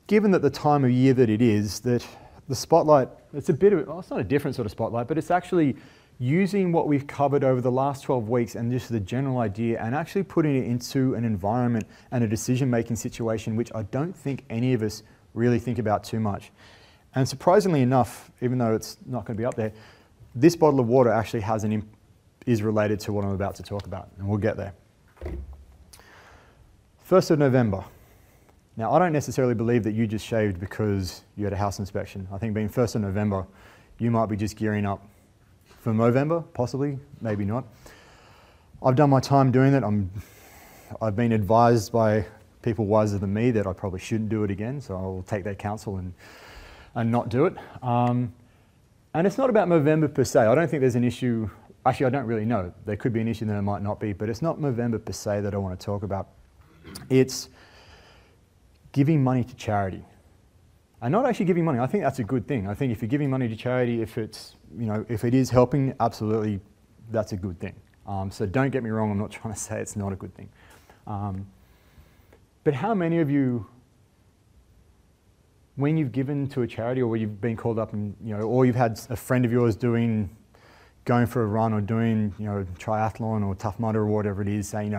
given that the time of year that it is, that the spotlight, it's a bit of, well, it's not a different sort of spotlight, but it's actually using what we've covered over the last 12 weeks and just the general idea and actually putting it into an environment and a decision-making situation which I don't think any of us really think about too much. And surprisingly enough, even though it's not going to be up there, this bottle of water actually has is related to what I'm about to talk about, and we'll get there. 1st of November. Now, I don't necessarily believe that you just shaved because you had a house inspection. I think being 1st of November, you might be just gearing up for Movember, possibly, maybe not. I've done my time doing it. I've been advised by people wiser than me that I probably shouldn't do it again, so I'll take their counsel and not do it. And it's not about Movember per se. I don't think there's an issue. Actually, I don't really know. There could be an issue, there might not be, but it's not Movember per se that I want to talk about. It's giving money to charity. And not actually giving money. I think that's a good thing. I think if you're giving money to charity, if it's, if it is helping, absolutely, that's a good thing. So don't get me wrong, I'm not trying to say it's not a good thing. But how many of you, when you've given to a charity or where you've been called up and, or you've had a friend of yours going for a run or doing, triathlon or Tough Mudder or whatever it is, say,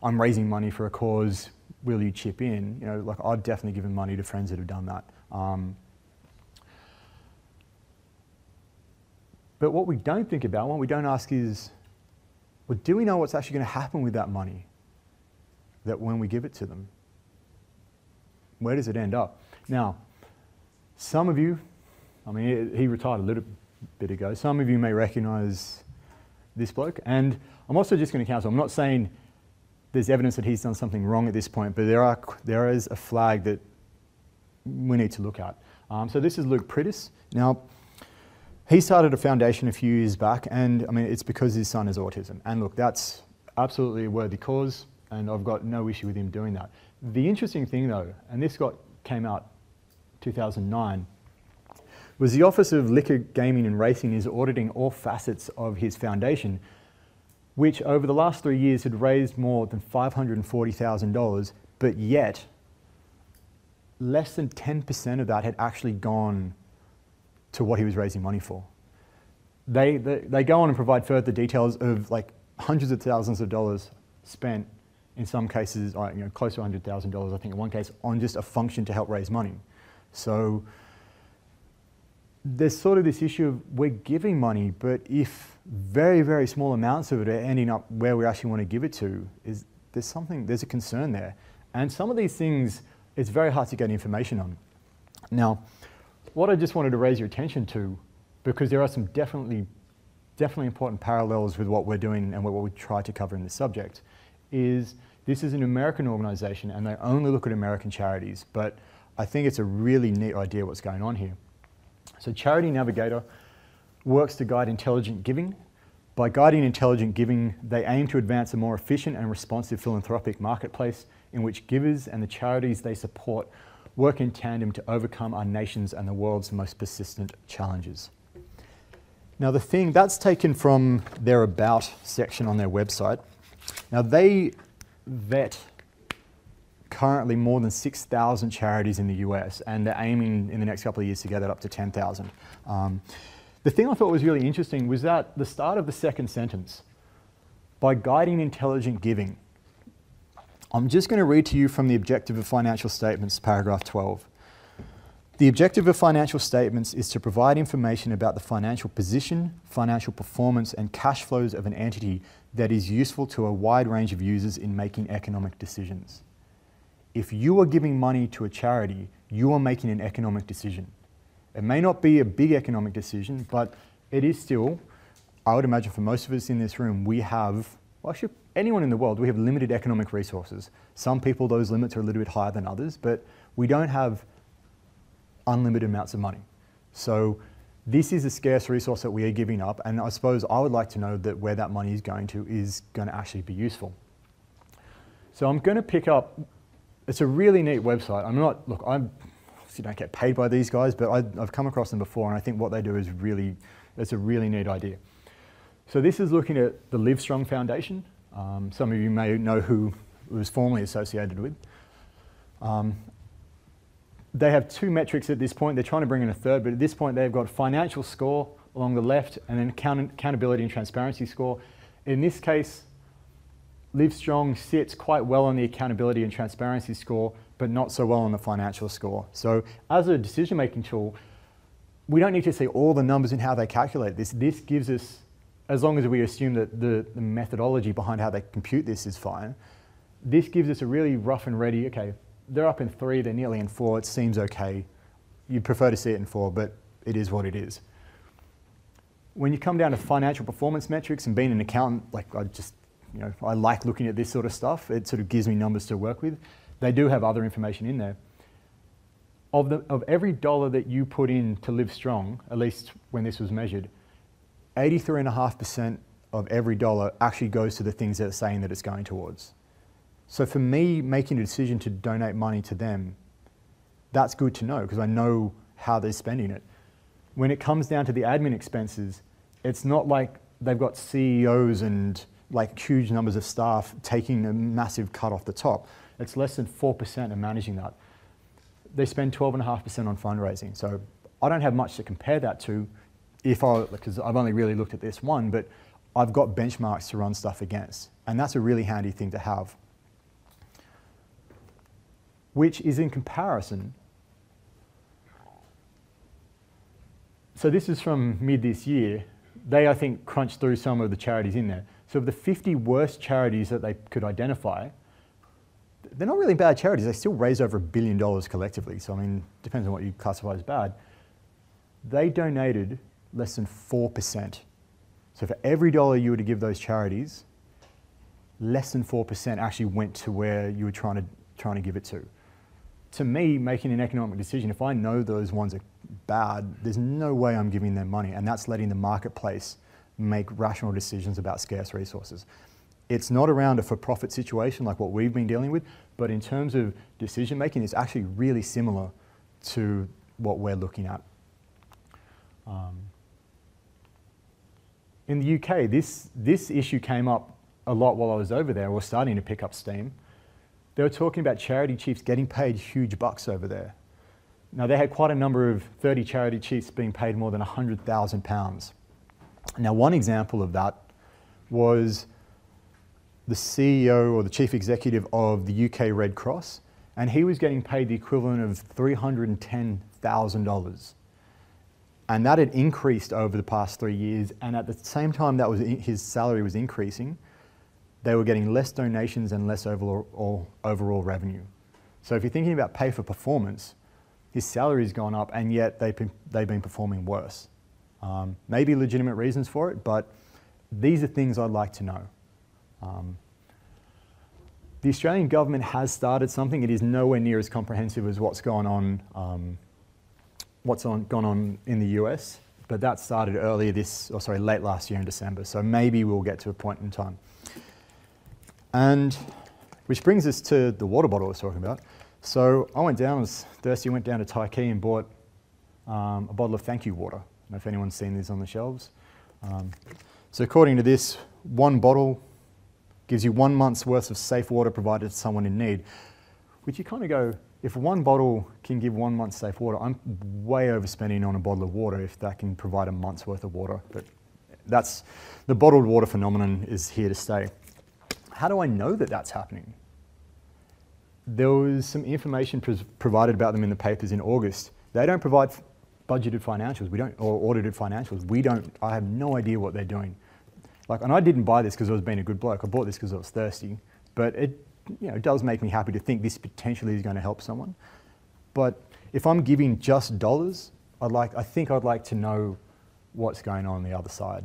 I'm raising money for a cause, will you chip in? Like I've definitely given money to friends that have done that. But what we don't think about, what we don't ask is, well, do we know what's actually going to happen with that money? That when we give it to them, where does it end up? Now, some of you, he retired a little bit ago, some of you may recognize this bloke, and I'm also just going to counsel, I'm not saying there's evidence that he's done something wrong at this point, but there is a flag that we need to look at. So this is Luke Prentice. Now, he started a foundation a few years back, and it's because his son has autism. And look, that's absolutely a worthy cause, and I've got no issue with him doing that. The interesting thing though, and this came out 2009, was the Office of Liquor, Gaming and Racing is auditing all facets of his foundation, which over the last 3 years had raised more than $540,000, but yet less than 10% of that had actually gone to what he was raising money for. They go on and provide further details of like hundreds of thousands of dollars spent, in some cases, close to $100,000, I think in one case, on just a function to help raise money. So there's sort of this issue of we're giving money, but if very, very small amounts of it are ending up where we actually want to give it to, there's a concern there. And some of these things, it's very hard to get information on. Now, what I just wanted to raise your attention to, because there are some definitely important parallels with what we're doing and what we try to cover in this subject, is this is an American organization and they only look at American charities, but I think it's a really neat idea what's going on here. So Charity Navigator works to guide intelligent giving. By guiding intelligent giving, they aim to advance a more efficient and responsive philanthropic marketplace in which givers and the charities they support work in tandem to overcome our nation's and the world's most persistent challenges. Now that's taken from their About section on their website. Now they vet currently more than 6,000 charities in the US, and they're aiming in the next couple of years to get that up to 10,000. The thing I thought was really interesting was that the start of the second sentence, by guiding intelligent giving. I'm just going to read to you from the Objective of Financial Statements, paragraph 12. The objective of financial statements is to provide information about the financial position, financial performance, and cash flows of an entity that is useful to a wide range of users in making economic decisions. If you are giving money to a charity, you are making an economic decision. It may not be a big economic decision, but it is still, I would imagine for most of us in this room, we have, well, actually anyone in the world, we have limited economic resources. Some people, those limits are a little bit higher than others, but we don't have unlimited amounts of money. So this is a scarce resource that we are giving up, and I suppose I would like to know that where that money is going to actually be useful. So I'm going to pick up, it's a really neat website. I obviously don't get paid by these guys, but I've come across them before, and I think what they do is it's a really neat idea. So this is looking at the Livestrong Foundation. Some of you may know who it was formerly associated with. They have two metrics at this point. They're trying to bring in a third, but at this point they've got financial score along the left and then accountability and transparency score. In this case, Livestrong sits quite well on the accountability and transparency score, but not so well on the financial score. So as a decision-making tool, we don't need to see all the numbers and how they calculate this. This gives us, as long as we assume that the methodology behind how they compute this is fine, this gives us a really rough and ready, okay, they're up in 3, they're nearly in 4, it seems okay. You'd prefer to see it in 4, but it is what it is. When you come down to financial performance metrics, and being an accountant, like I like looking at this sort of stuff. It sort of gives me numbers to work with. They do have other information in there. Of every dollar that you put in to Livestrong, at least when this was measured, 83.5% of every dollar actually goes to the things that are saying that it's going towards. So for me, making a decision to donate money to them, that's good to know because I know how they're spending it. When it comes down to the admin expenses, it's not like they've got CEOs and like huge numbers of staff taking a massive cut off the top. It's less than 4% of managing that. They spend 12.5% on fundraising. So I don't have much to compare that to because I've only really looked at this one, but I've got benchmarks to run stuff against. And that's a really handy thing to have. Which is in comparison. So this is from mid this year. They, I think, crunched through some of the charities in there. So of the 50 worst charities that they could identify, they're not really bad charities. They still raise over $1 billion collectively. So I mean, depends on what you classify as bad. They donated less than 4%. So for every dollar you were to give those charities, less than 4% actually went to where you were trying to give it to. To me, making an economic decision, if I know those ones are bad, there's no way I'm giving them money, and that's letting the marketplace make rational decisions about scarce resources. It's not around a for-profit situation like what we've been dealing with, but in terms of decision making, it's actually really similar to what we're looking at. In the UK, this issue came up a lot while I was over there, or starting to pick up steam. They were talking about charity chiefs getting paid huge bucks over there. Now, they had quite a number of 30 charity chiefs being paid more than £100,000. Now, one example of that was the CEO or the chief executive of the UK Red Cross, and he was getting paid the equivalent of $310,000. And that had increased over the past 3 years, and at the same time that his salary was increasing, they were getting less donations and less overall revenue. So if you're thinking about pay for performance, his salary's gone up, and yet they've been performing worse. Maybe legitimate reasons for it, but these are things I'd like to know. The Australian government has started something. It is nowhere near as comprehensive as what's gone on in the US, but that started late last year in December. So maybe we'll get to a point in time. And which brings us to the water bottle I was talking about. So I went down, I was thirsty, went down to Taikei and bought a bottle of thank you water. I don't know if anyone's seen these on the shelves. So according to this, one bottle gives you 1 month's worth of safe water provided to someone in need. Which you kind of go, if one bottle can give 1 month's safe water, I'm way overspending on a bottle of water if that can provide a month's worth of water. But that's, the bottled water phenomenon is here to stay. How do I know that that's happening? There was some information provided about them in the papers in August. They don't provide budgeted financials, or audited financials. I have no idea what they're doing. And I didn't buy this because I was being a good bloke. I bought this because I was thirsty. But it does make me happy to think this potentially is going to help someone. But if I'm giving just dollars, I think I'd like to know what's going on the other side.